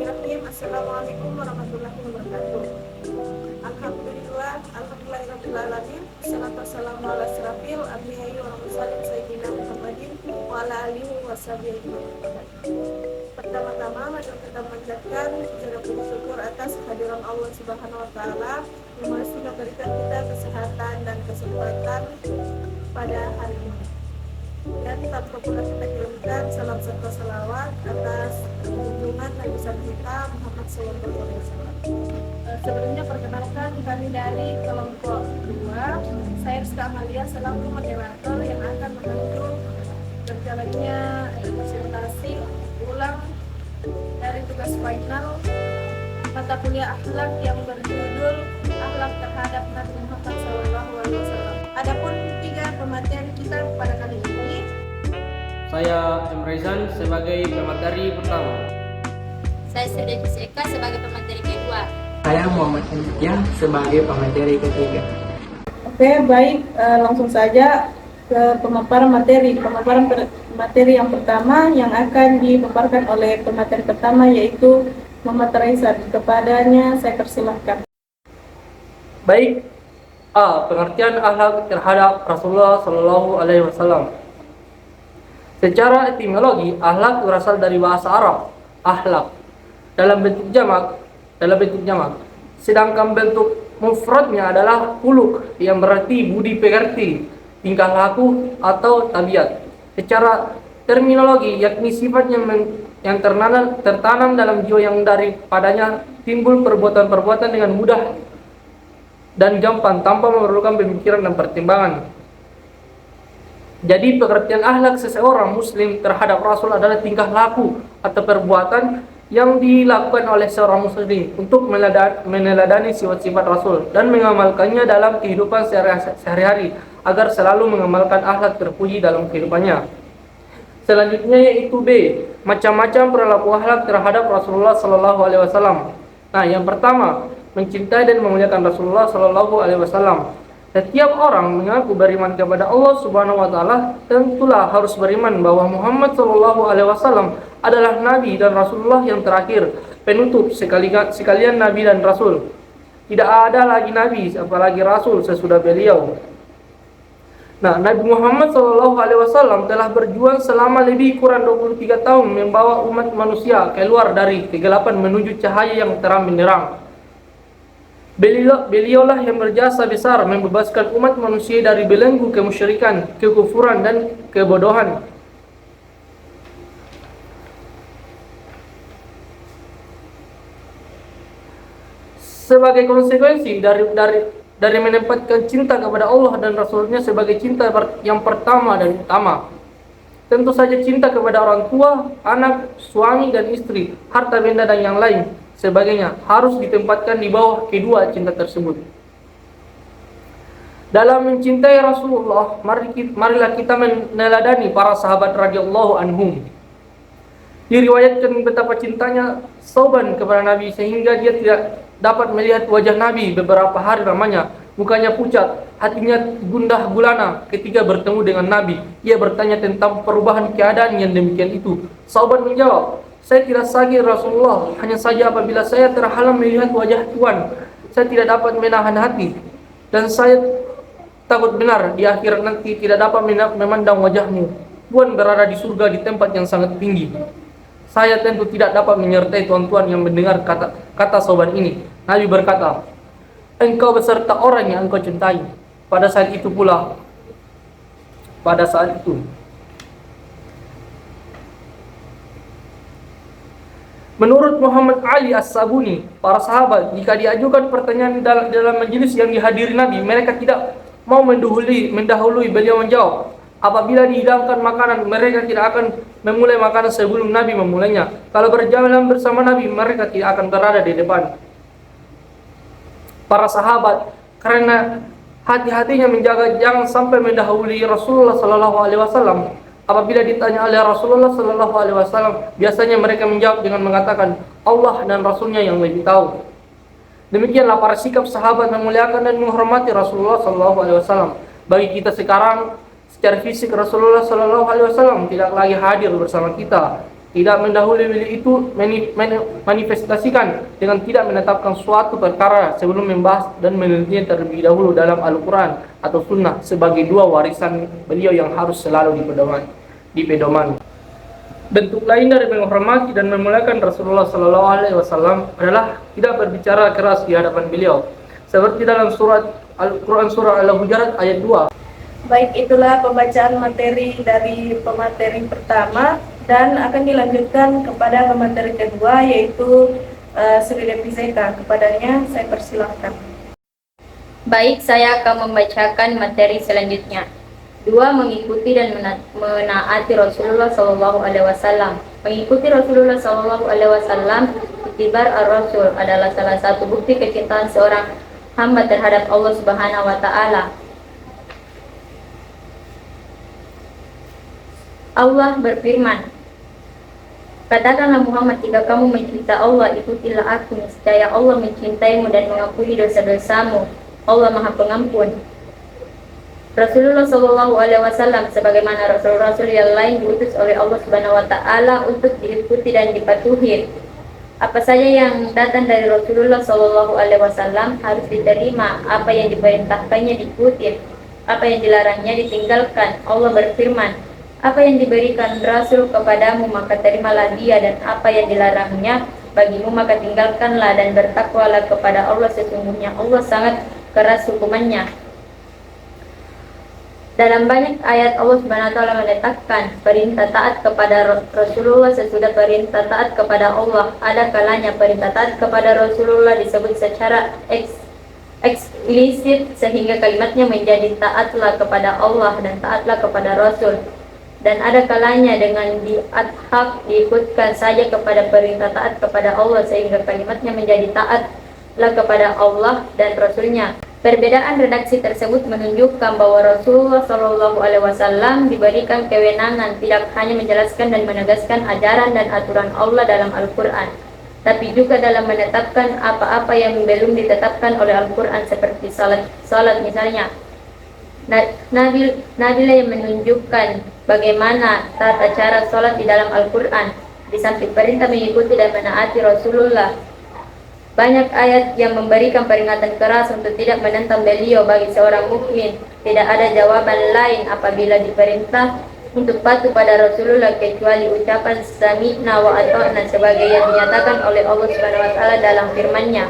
Bismillahirrahmanirrahim. Assalamualaikum warahmatullahi wabarakatuh. Alhamdulillahirrahmanirrahim. Salatu wassalamu ala asrafil anbiya'i wa mursalin sayyidina Muhammadin wa ala alihi wa sahbihi. Pertama-tama mari kita mengucapkan puja puji syukur atas kehadiran Allah Subhanahu wa taala yang sudah berikan kita kesehatan dan kesempatan pada hari ini. Dan tanpa pula kita kirimkan salam serta salawat atas junjungan Nabi besar kita Muhammad SAW. Sebelumnya perkenalkan kami dari kelompok 2. Saya Rizka Amalia selaku moderator yang akan memandu berjalannya presentasi ulang dari tugas final mata kuliah akhlak yang berjudul Akhlak terhadap Nabi Muhammad SAW. Adapun 3 pemateri kita pada kali ini. Saya Emrezan sebagai pemateri pertama. Saya Sudha Jessica sebagai pemateri kedua. Saya Muhammad Hendikya sebagai pemateri ketiga. Oke, baik, langsung saja ke pemaparan materi. Pemaparan materi yang pertama yang akan dipaparkan oleh pemateri pertama yaitu Muhammad Raizan. Kepadanya saya persilahkan. Baik, A. Pengertian akhlak terhadap Rasulullah Shallallahu Alaihi Wasallam. Secara etimologi, akhlak berasal dari bahasa Arab, akhlak, dalam bentuk jamak. Sedangkan bentuk mufradnya adalah khuluq, yang berarti budi pekerti, tingkah laku atau tabiat. Secara terminologi, yakni sifat yang tertanam dalam jiwa yang daripadanya timbul perbuatan-perbuatan dengan mudah dan gampang tanpa memerlukan pemikiran dan pertimbangan. Jadi pengertian akhlak seseorang muslim terhadap Rasul adalah tingkah laku atau perbuatan yang dilakukan oleh seorang muslim untuk meneladani sifat-sifat Rasul dan mengamalkannya dalam kehidupan sehari-hari agar selalu mengamalkan akhlak terpuji dalam kehidupannya. Selanjutnya yaitu B. Macam-macam perilaku akhlak terhadap Rasulullah Sallallahu Alaihi Wasallam. Nah, yang pertama, mencintai dan memuliakan Rasulullah Sallallahu Alaihi Wasallam. Setiap orang mengaku beriman kepada Allah Subhanahu wa taala tentulah harus beriman bahwa Muhammad sallallahu alaihi wasallam adalah nabi dan rasulullah yang terakhir, penutup sekalian nabi dan rasul. Tidak ada lagi nabi apalagi rasul sesudah beliau. Nah, Nabi Muhammad sallallahu alaihi wasallam telah berjuang selama lebih kurang 23 tahun membawa umat manusia keluar dari kegelapan menuju cahaya yang terang benderang. Beliaulah yang berjasa besar membebaskan umat manusia dari belenggu kemusyrikan, kekufuran dan kebodohan. Sebagai konsekuensi dari menempatkan cinta kepada Allah dan Rasulnya sebagai cinta yang pertama dan utama. Tentu saja cinta kepada orang tua, anak, suami dan istri, harta benda dan yang lain sebagainya harus ditempatkan di bawah kedua cinta tersebut. Dalam mencintai Rasulullah, marilah kita meneladani para sahabat radhiyallahu anhum. Diriwayatkan betapa cintanya Sauban kepada Nabi sehingga dia tidak dapat melihat wajah Nabi beberapa hari lamanya. Mukanya pucat, hatinya gundah gulana ketika bertemu dengan Nabi. Ia bertanya tentang perubahan keadaan yang demikian itu. Sauban menjawab, "Saya tidak sakit Rasulullah, hanya saja apabila saya terhalang melihat wajah Tuhan, saya tidak dapat menahan hati, dan saya takut benar di akhirat nanti tidak dapat memandang wajahmu. Tuhan berada di surga di tempat yang sangat tinggi. Saya tentu tidak dapat menyertai tuan-tuan yang mendengar kata Sauban ini." Nabi berkata, "Engkau beserta orang yang engkau cintai." Pada saat itu menurut Muhammad Ali As-Sabuni, para sahabat jika diajukan pertanyaan dalam majelis yang dihadiri Nabi, mereka tidak mau mendahului beliau menjawab. Apabila dihidangkan makanan, mereka tidak akan memulai makanan sebelum Nabi memulainya. Kalau berjalan bersama Nabi, mereka tidak akan berada di depan. Para sahabat karena hati-hatinya menjaga jangan sampai mendahului Rasulullah Sallallahu Alaihi Wasallam. Apabila ditanya oleh Rasulullah Sallallahu Alaihi Wasallam, biasanya mereka menjawab dengan mengatakan Allah dan Rasulnya yang lebih tahu. Demikianlah para sikap sahabat memuliakan dan menghormati Rasulullah Sallallahu Alaihi Wasallam. Bagi kita sekarang, secara fisik Rasulullah Sallallahu Alaihi Wasallam tidak lagi hadir bersama kita. tidak mendahului wali itu manifestasikan dengan tidak menetapkan suatu perkara sebelum membahas dan menelitinya terlebih dahulu dalam Al-Quran atau Sunnah sebagai dua warisan beliau yang harus selalu dipedomani. Bentuk lain dari menghormati dan memuliakan Rasulullah SAW adalah tidak berbicara keras di hadapan beliau, seperti dalam surat Al-Quran surah Al-Hujurat ayat 2. Baik, itulah pembacaan materi dari pemateri pertama dan akan dilanjutkan kepada pemateri kedua, yaitu Sri Devi Zeka. Kepadanya saya persilahkan. Baik, saya akan membacakan materi selanjutnya. 2. Mengikuti dan menaati Rasulullah SAW. Mengikuti Rasulullah SAW, ittiba' ar-Rasul adalah salah satu bukti kecintaan seorang hamba terhadap Allah Subhanahu wa Ta'ala. Allah berfirman, katakanlah Muhammad, jika kamu mencintai Allah, ikutilah aku, niscaya Allah mencintaimu dan mengampuni dosa-dosamu. Allah Maha Pengampun. Rasulullah SAW sebagaimana rasul-rasul yang lain diutus oleh Allah Subhanahu wa Ta'ala untuk diikuti dan dipatuhi. Apa saja yang datang dari Rasulullah SAW harus diterima, apa yang diperintahkannya diikuti, apa yang dilarangnya ditinggalkan. Allah berfirman, apa yang diberikan Rasul kepadamu maka terimalah dia, dan apa yang dilarangnya bagimu maka tinggalkanlah, dan bertakwalah kepada Allah, sesungguhnya Allah sangat keras hukumannya. Dalam banyak ayat Allah Subhanahu wa Ta'ala menetapkan perintah taat kepada Rasulullah sesudah perintah taat kepada Allah. Ada kalanya perintah taat kepada Rasulullah disebut secara eksplisit sehingga kalimatnya menjadi taatlah kepada Allah dan taatlah kepada Rasul. Dan ada kalanya dengan diadhaf diikutkan saja kepada perintah taat kepada Allah sehingga kalimatnya menjadi taatlah kepada Allah dan Rasulnya. Perbedaan redaksi tersebut menunjukkan bahwa Rasulullah SAW diberikan kewenangan tidak hanya menjelaskan dan menegaskan ajaran dan aturan Allah dalam Al-Quran, tapi juga dalam menetapkan apa-apa yang belum ditetapkan oleh Al-Quran seperti salat misalnya. Nabilah yang menunjukkan bagaimana tata cara salat di dalam Al-Quran. Di samping perintah mengikuti dan menaati Rasulullah, banyak ayat yang memberikan peringatan keras untuk tidak menentang beliau. Bagi seorang mukmin tidak ada jawaban lain apabila diperintah untuk patuh pada Rasulullah kecuali ucapan sami'na wa ata'na sebagai yang dinyatakan oleh Allah Subhanahu wa Ta'ala dalam firman-Nya.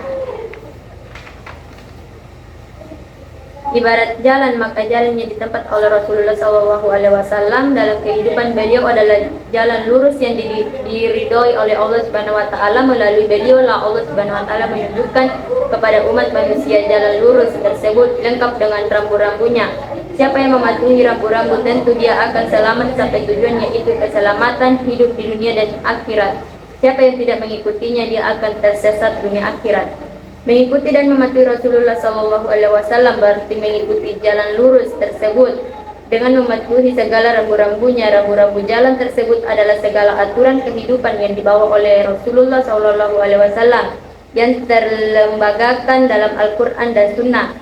Ibarat jalan, maka jalannya ditempat oleh Rasulullah SAW dalam kehidupan beliau adalah jalan lurus yang diridhoi oleh Allah Subhanahu wa Ta'ala. Melalui beliau lah Allah Subhanahu wa Ta'ala menunjukkan kepada umat manusia jalan lurus tersebut lengkap dengan rambu-rambunya. Siapa yang mematuhi rambu-rambu tentu dia akan selamat sampai tujuannya, itu keselamatan hidup di dunia dan akhirat. Siapa yang tidak mengikutinya dia akan tersesat dunia akhirat. Mengikuti dan mematuhi Rasulullah SAW berarti mengikuti jalan lurus tersebut dengan mematuhi segala rambu-rambunya. Rambu-rambu jalan tersebut adalah segala aturan kehidupan yang dibawa oleh Rasulullah SAW yang terlembagakan dalam Al-Quran dan Sunnah.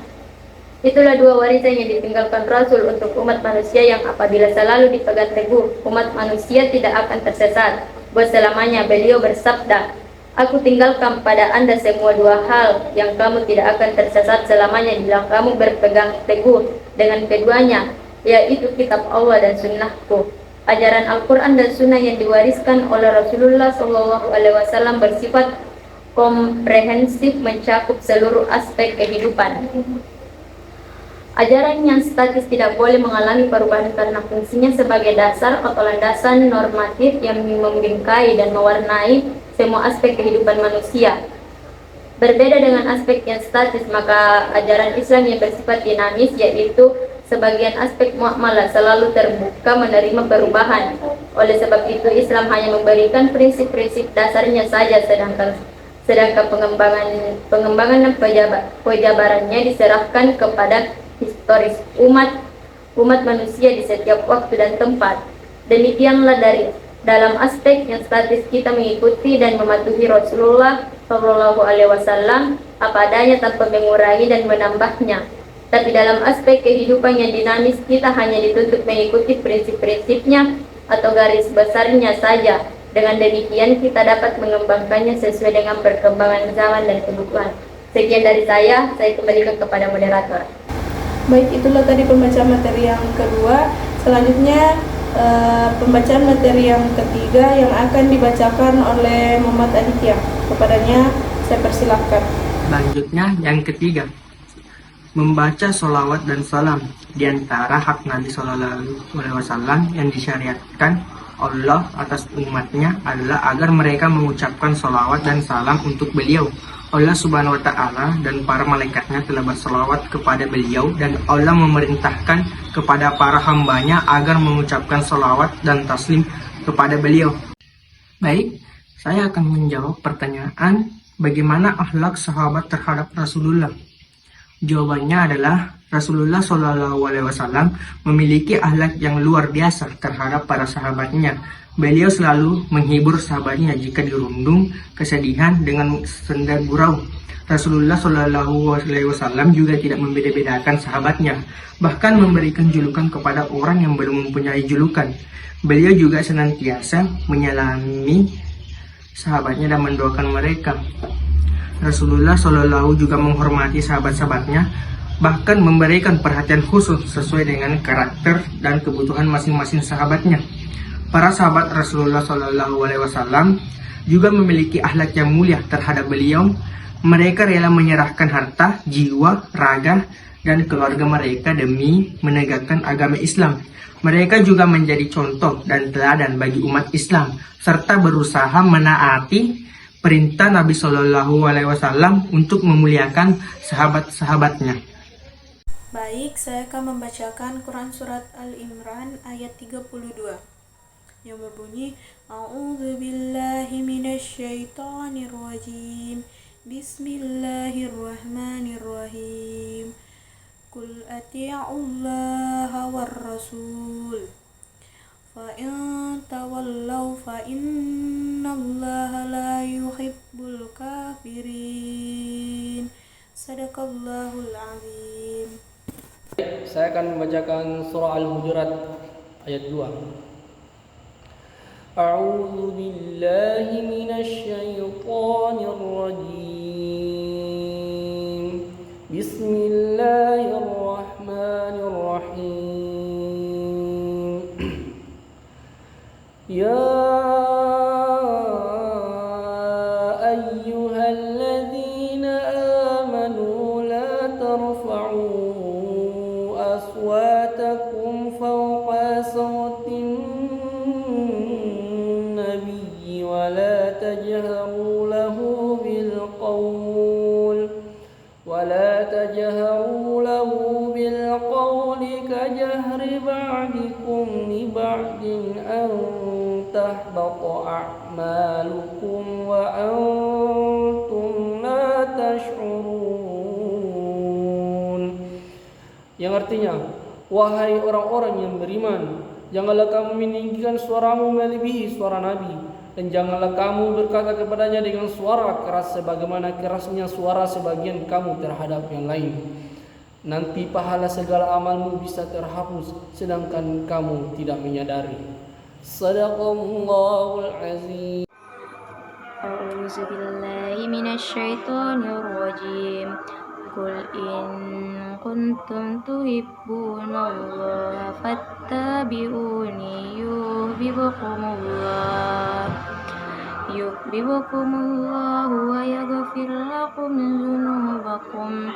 Itulah dua warisan yang ditinggalkan Rasul untuk umat manusia yang apabila selalu dipegang teguh, umat manusia tidak akan tersesat. Buat selamanya beliau bersabda, aku tinggalkan pada anda semua dua hal yang kamu tidak akan tersesat selamanya bila kamu berpegang teguh dengan keduanya, yaitu kitab Allah dan sunnahku. Ajaran Al-Quran dan Sunnah yang diwariskan oleh Rasulullah SAW bersifat komprehensif, mencakup seluruh aspek kehidupan. Ajaran yang statis tidak boleh mengalami perubahan karena fungsinya sebagai dasar atau landasan normatif yang membingkai dan mewarnai semua aspek kehidupan manusia. Berbeda dengan aspek yang statis, maka ajaran Islam yang bersifat dinamis, yaitu sebagian aspek muamalah selalu terbuka menerima perubahan. Oleh sebab itu Islam hanya memberikan prinsip-prinsip dasarnya saja, sedangkan pengembangan dan penjabarannya diserahkan kepada historis umat manusia di setiap waktu dan tempat. Demikianlah dalam aspek yang statis kita mengikuti dan mematuhi Rasulullah SAW apa adanya tanpa mengurangi dan menambahnya. Tapi dalam aspek kehidupan yang dinamis kita hanya dituntut mengikuti prinsip-prinsipnya atau garis besarnya saja. Dengan demikian kita dapat mengembangkannya sesuai dengan perkembangan zaman dan kebutuhan. Sekian dari saya kembalikan kepada moderator. Baik, itulah tadi pembacaan materi yang kedua. Selanjutnya pembacaan materi yang ketiga yang akan dibacakan oleh Muhammad Aditya. Kepadanya saya persilahkan. Selanjutnya yang ketiga, membaca sholawat dan salam. Di antara hak Nabi Shallallahu Alaihi Wasallam yang disyariatkan Allah atas umatnya adalah agar mereka mengucapkan sholawat dan salam untuk beliau. Allah Subhanahu Wa Taala dan para malaikatnya telah bersolawat kepada beliau, dan Allah memerintahkan kepada para hambanya agar mengucapkan sholawat dan taslim kepada beliau. Baik, saya akan menjawab pertanyaan bagaimana akhlak sahabat terhadap Rasulullah. Jawabannya adalah Rasulullah Shallallahu Alaihi Wasallam memiliki akhlak yang luar biasa terhadap para sahabatnya. Beliau selalu menghibur sahabatnya jika dirundung kesedihan dengan senda gurau. Rasulullah Shallallahu Alaihi Wasallam juga tidak membeda-bedakan sahabatnya, bahkan memberikan julukan kepada orang yang belum mempunyai julukan. Beliau juga senantiasa menyalami sahabatnya dan mendoakan mereka. Rasulullah Shallallahu juga menghormati sahabat-sahabatnya, bahkan memberikan perhatian khusus sesuai dengan karakter dan kebutuhan masing-masing sahabatnya. Para sahabat Rasulullah Shallallahu Alaihi Wasallam juga memiliki akhlak yang mulia terhadap beliau. Mereka rela menyerahkan harta, jiwa, raga, dan keluarga mereka demi menegakkan agama Islam. Mereka juga menjadi contoh dan teladan bagi umat Islam, serta berusaha menaati perintah Nabi Shallallahu Alaihi Wasallam untuk memuliakan sahabat-sahabatnya. Baik, saya akan membacakan Quran Surat Al-Imran ayat 32 yang berbunyi, A'udzubillahi minasyaitonirrajim, Bismillahirrahmanirrahim, Qul ati'ullaha war rasul, fa in tawallaw fa innallaha la yuhibbul kafirin. Sadaqallahul azim. Saya akan membacakan surah Al-Hujurat ayat 2. A'udzu billahi minasy syaithanir rajim. Bismillahirrahmanirrahim. Ya ayyuhalladzina amanu la tarfa'u aswatakum fawqa sawtin nabiyyi wa la tajharu lahu bil qawli kajahri ba'dikum li ba'din an tahbata a'malukum wa antum la tash'urun. Yang artinya, wahai orang-orang yang beriman, janganlah kamu meninggikan suaramu melebihi suara Nabi, dan janganlah kamu berkata kepadanya dengan suara keras sebagaimana kerasnya suara sebagian kamu terhadap yang lain. Nanti pahala segala amalmu bisa terhapus sedangkan kamu tidak menyadari. Shadaqallahul azim. A'udzu billahi minasy syaithanir rajim. Qul in kuntum tuhibbunallaha fattabi'uni yuhibbukumullah wa yaghfir lakum dzunubakum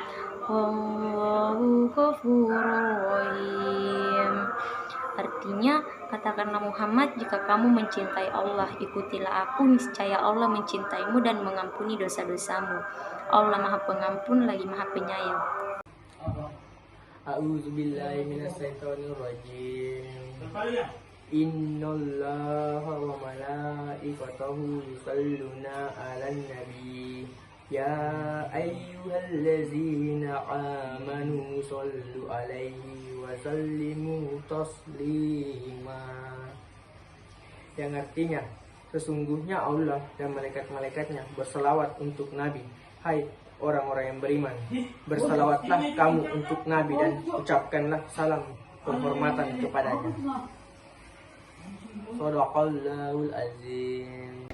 wallahu ghafurur rahim. Artinya, katakanlah Muhammad, jika kamu mencintai Allah, ikutilah aku, niscaya Allah mencintaimu dan mengampuni dosa-dosamu. Allah Maha Pengampun lagi Maha Penyayang. A'udzu billahi minasyaitonir rajim. Innallaha wa malaikatahu yusholluna 'alan nabi. Ya ayyuhallazina amanu shollu 'alaihi wa sallimu taslima. Yang artinya, sesungguhnya Allah dan malaikat-malaikatnya berselawat untuk Nabi. Hai orang-orang yang beriman, bersalawatlah kamu untuk Nabi dan ucapkanlah salam penghormatan kepadanya. Shadaqallahul azim.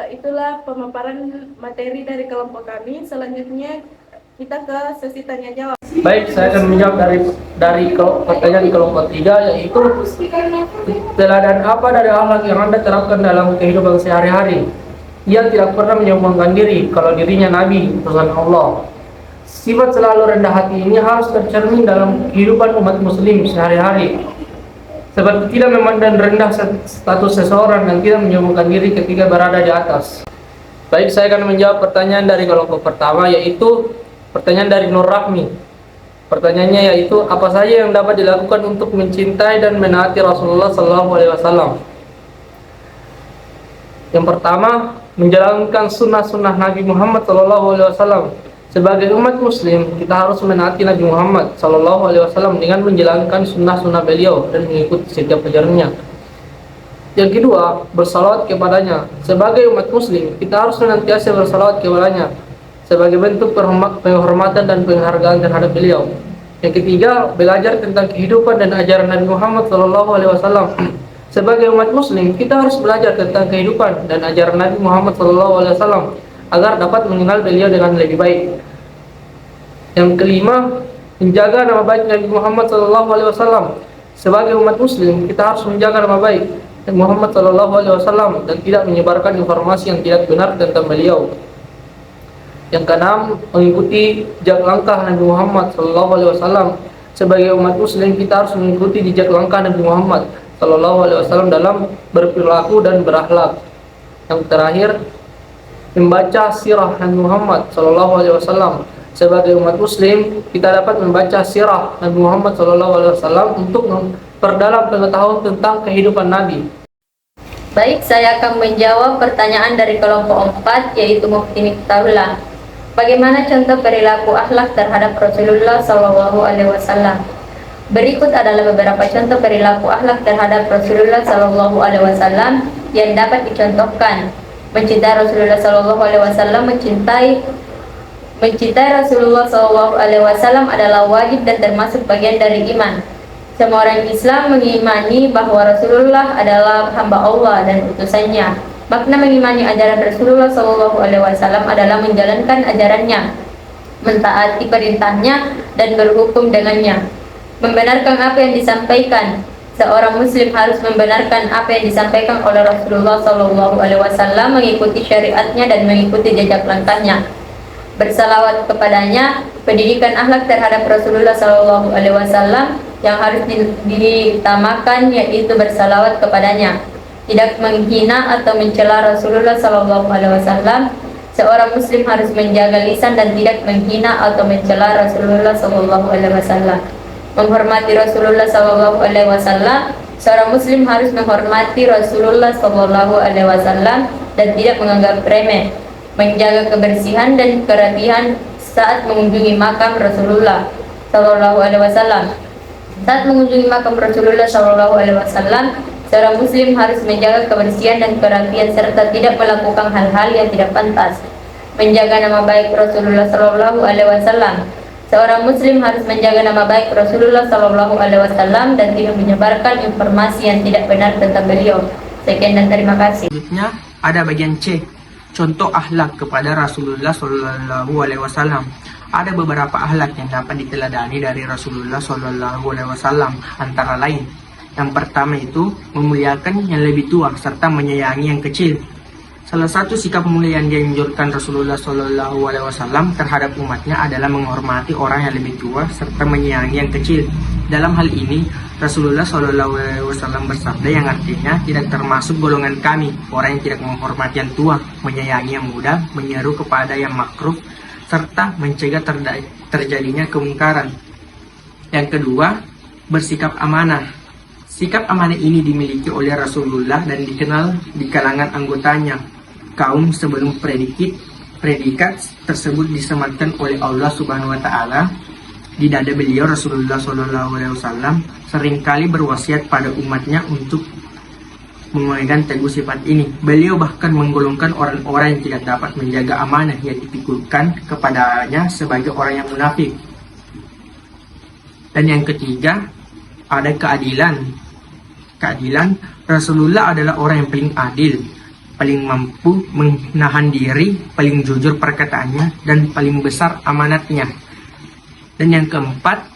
Itulah pemaparan materi dari kelompok kami. Selanjutnya kita ke sesi tanya jawab. Baik, saya akan menjawab dari pertanyaan di kelompok 3, yaitu teladan apa dari akhlak yang Anda terapkan dalam kehidupan sehari-hari? Ia tidak pernah menyombongkan diri kalau dirinya Nabi, utusan Allah. Sifat selalu rendah hati ini harus tercermin dalam kehidupan umat muslim sehari-hari, seperti tidak memandang rendah status seseorang dan tidak menyombongkan diri ketika berada di atas. Baik, saya akan menjawab pertanyaan dari kelompok pertama, yaitu pertanyaan dari Nur Rahmi. Pertanyaannya yaitu, apa saja yang dapat dilakukan untuk mencintai dan menaati Rasulullah SAW? Yang pertama, menjalankan sunnah-sunnah Nabi Muhammad SAW. Sebagai umat muslim, kita harus menaati Nabi Muhammad SAW dengan menjalankan sunnah-sunnah beliau dan mengikuti setiap ajarannya. Yang kedua, bersalawat kepadanya. Sebagai umat muslim, kita harus senantiasa bersalawat kepadanya sebagai bentuk penghormatan dan penghargaan terhadap beliau. Yang ketiga, belajar tentang kehidupan dan ajaran Nabi Muhammad SAW. Sebagai umat muslim, kita harus belajar tentang kehidupan dan ajaran Nabi Muhammad SAW agar dapat mengenal beliau dengan lebih baik. Yang kelima, menjaga nama baik Nabi Muhammad SAW. Sebagai umat muslim, kita harus menjaga nama baik Nabi Muhammad SAW dan tidak menyebarkan informasi yang tidak benar tentang beliau. Yang keenam, mengikuti jejak langkah Nabi Muhammad SAW. Sebagai umat muslim, kita harus mengikuti jejak langkah Nabi Muhammad SAW dalam berperilaku dan berakhlak. Yang terakhir, membaca sirah Nabi Muhammad SAW. Sebagai umat muslim, kita dapat membaca sirah Nabi Muhammad SAW untuk memperdalam pengetahuan tentang kehidupan Nabi. Baik, saya akan menjawab pertanyaan dari kelompok 4, yaitu Mufti Miftahullah. Bagaimana contoh perilaku akhlak terhadap Rasulullah SAW? Berikut adalah beberapa contoh perilaku akhlak terhadap Rasulullah SAW yang dapat dicontohkan. Mencintai Rasulullah SAW, mencintai Rasulullah SAW adalah wajib dan termasuk bagian dari iman. Semua orang Islam mengimani bahwa Rasulullah adalah hamba Allah dan utusannya. Makna mengimani ajaran Rasulullah SAW adalah menjalankan ajarannya, mentaati perintahnya, dan berhukum dengannya. Membenarkan apa yang disampaikan. Seorang muslim harus membenarkan apa yang disampaikan oleh Rasulullah SAW, mengikuti syariatnya dan mengikuti jejak langkahnya. Bersalawat kepadanya. Pendidikan akhlak terhadap Rasulullah SAW yang harus ditamakan yaitu bersalawat kepadanya. Tidak menghina atau mencela Rasulullah SAW. Seorang muslim harus menjaga lisan dan tidak menghina atau mencela Rasulullah SAW. Menghormati Rasulullah SAW. Seorang muslim harus menghormati Rasulullah SAW dan tidak menganggap remeh. Menjaga kebersihan dan kerapihan saat mengunjungi makam Rasulullah SAW. Saat mengunjungi makam Rasulullah SAW, seorang muslim harus menjaga kebersihan dan kerapian serta tidak melakukan hal-hal yang tidak pantas. Menjaga nama baik Rasulullah SAW. Seorang muslim harus menjaga nama baik Rasulullah SAW dan tidak menyebarkan informasi yang tidak benar tentang beliau. Sekian dan terima kasih. Selanjutnya ada bagian C, contoh akhlak kepada Rasulullah SAW. Ada beberapa akhlak yang dapat diteladani dari Rasulullah SAW, antara lain: yang pertama itu memuliakan yang lebih tua serta menyayangi yang kecil. Salah satu sikap mulia yang dianjurkan Rasulullah SAW terhadap umatnya adalah menghormati orang yang lebih tua serta menyayangi yang kecil. Dalam hal ini, Rasulullah SAW bersabda yang artinya, tidak termasuk golongan kami orang yang tidak menghormati yang tua, menyayangi yang muda, menyeru kepada yang makruh, serta mencegah terjadinya kemungkaran. Yang kedua, bersikap amanah. Sikap amanah ini dimiliki oleh Rasulullah dan dikenal di kalangan anggotanya. Kaum sebelum predikat tersebut disematkan oleh Allah Subhanahu wa Ta'ala di dada beliau. Rasulullah SAW seringkali berwasiat pada umatnya untuk memegang teguh sifat ini. Beliau bahkan menggolongkan orang-orang yang tidak dapat menjaga amanah yang dipikulkan kepadanya sebagai orang yang munafik. Dan yang ketiga, ada keadilan. keadilan, Rasulullah adalah orang yang paling adil, paling mampu menahan diri, paling jujur perkataannya, dan paling besar amanatnya. Dan yang keempat,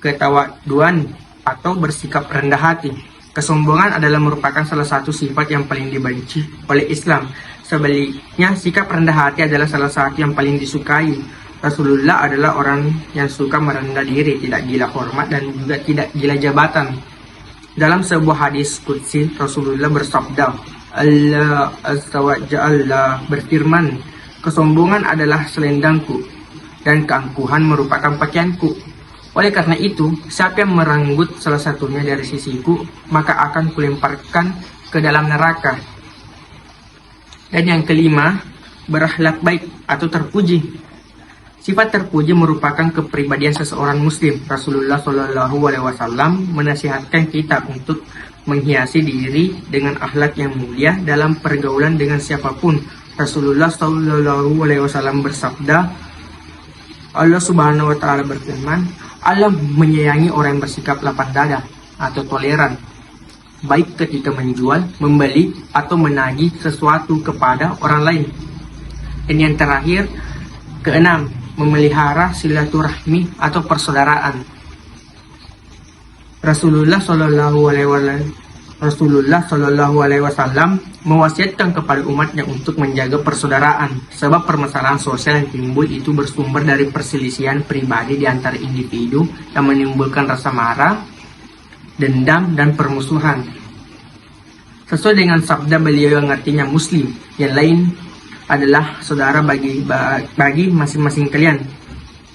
ketawaduan atau bersikap rendah hati. Kesombongan adalah merupakan salah satu sifat yang paling dibenci oleh Islam. Sebaliknya, sikap rendah hati adalah salah satu yang paling disukai. Rasulullah adalah orang yang suka merendah diri, tidak gila hormat, dan juga tidak gila jabatan. Dalam sebuah hadis qudsi, Rasulullah bersabda, Allah Azza wa Jalla berfirman, kesombongan adalah selendangku, dan keangkuhan merupakan pakaianku. Oleh karena itu, siapa yang merenggut salah satunya dari sisiku, maka akan kulemparkan ke dalam neraka. Dan yang kelima, berakhlak baik atau terpuji. Sifat terpuji merupakan kepribadian seseorang muslim. Rasulullah SAW menasihatkan kita untuk menghiasi diri dengan akhlak yang mulia dalam pergaulan dengan siapapun. Rasulullah SAW bersabda, Allah Subhanahu wa Ta'ala berfirman, Allah menyayangi orang yang bersikap lapang dada atau toleran, baik ketika menjual, membeli, atau menagih sesuatu kepada orang lain. Dan yang terakhir, keenam, memelihara silaturahmi atau persaudaraan. Rasulullah Shallallahu Alaihi Wasallam mewasiatkan kepada umatnya untuk menjaga persaudaraan, sebab permasalahan sosial yang timbul itu bersumber dari perselisihan pribadi di antara individu yang menimbulkan rasa marah, dendam, dan permusuhan. Sesuai dengan sabda beliau yang artinya muslim, yang lain adalah saudara bagi masing-masing kalian.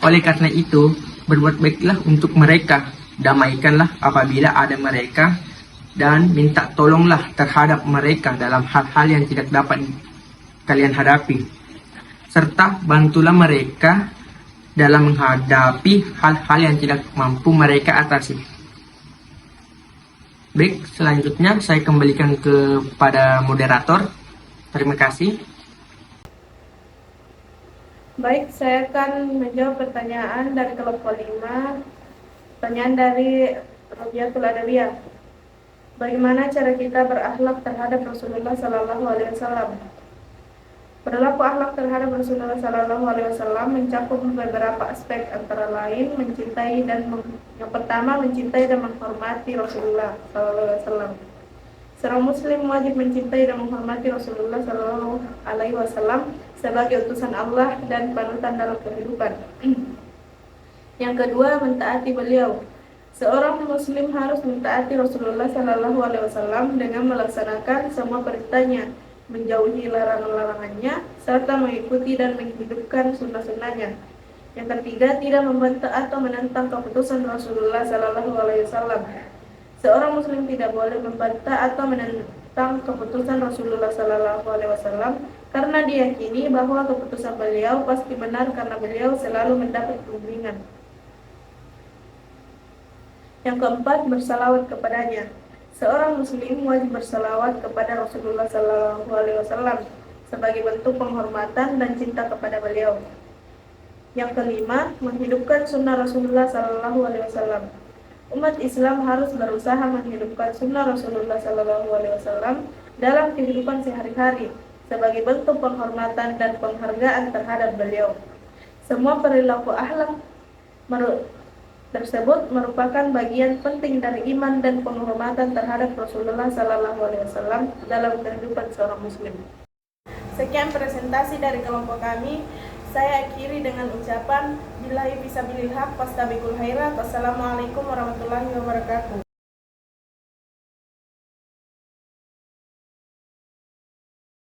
Oleh karena itu, berbuat baiklah untuk mereka, damaikanlah apabila ada mereka, dan minta tolonglah terhadap mereka dalam hal-hal yang tidak dapat kalian hadapi, serta bantulah mereka dalam menghadapi hal-hal yang tidak mampu mereka atasi. Baik, selanjutnya saya kembalikan kepada moderator. Terima kasih. Baik, saya akan menjawab pertanyaan dari kelompok 5. Pertanyaan dari Robiatul Adawiyah. Bagaimana cara kita berakhlak terhadap Rasulullah Sallallahu Alaihi Wasallam? Berlaku akhlak terhadap Rasulullah Sallallahu Alaihi Wasallam mencakup beberapa aspek, antara lain yang pertama mencintai dan menghormati Rasulullah Sallallahu Alaihi Wasallam. Seorang Muslim wajib mencintai dan menghormati Rasulullah Sallallahu Alaihi Wasallam sebagai utusan Allah dan panutan dalam kehidupan. Yang kedua, mentaati beliau. Seorang Muslim harus mentaati Rasulullah Sallallahu Alaihi Wasallam dengan melaksanakan semua perintahnya, menjauhi larangan-larangannya, serta mengikuti dan menghidupkan sunnah-sunnahnya. Yang ketiga, tidak membantah atau menentang keputusan Rasulullah Sallallahu Alaihi Wasallam. Seorang Muslim tidak boleh membantah atau menentang keputusan Rasulullah Sallallahu Alaihi Wasallam karena diyakini bahwa keputusan beliau pasti benar karena beliau selalu mendapat bimbingan. Yang keempat, bersalawat kepadanya. Seorang Muslim wajib bersalawat kepada Rasulullah Sallallahu Alaihi Wasallam sebagai bentuk penghormatan dan cinta kepada beliau. Yang kelima, menghidupkan sunnah Rasulullah Sallallahu Alaihi Wasallam. Umat Islam harus berusaha menghidupkan sunnah Rasulullah Sallallahu Alaihi Wasallam dalam kehidupan sehari-hari sebagai bentuk penghormatan dan penghargaan terhadap beliau. Semua perilaku akhlak tersebut merupakan bagian penting dari iman dan penghormatan terhadap Rasulullah Sallallahu Alaihi Wasallam dalam kehidupan seorang Muslim. Sekian presentasi dari kelompok kami. Saya akhiri dengan ucapan billahi fisabilil haq fastabiqul khairat. Wassalamualaikum warahmatullahi wabarakatuh.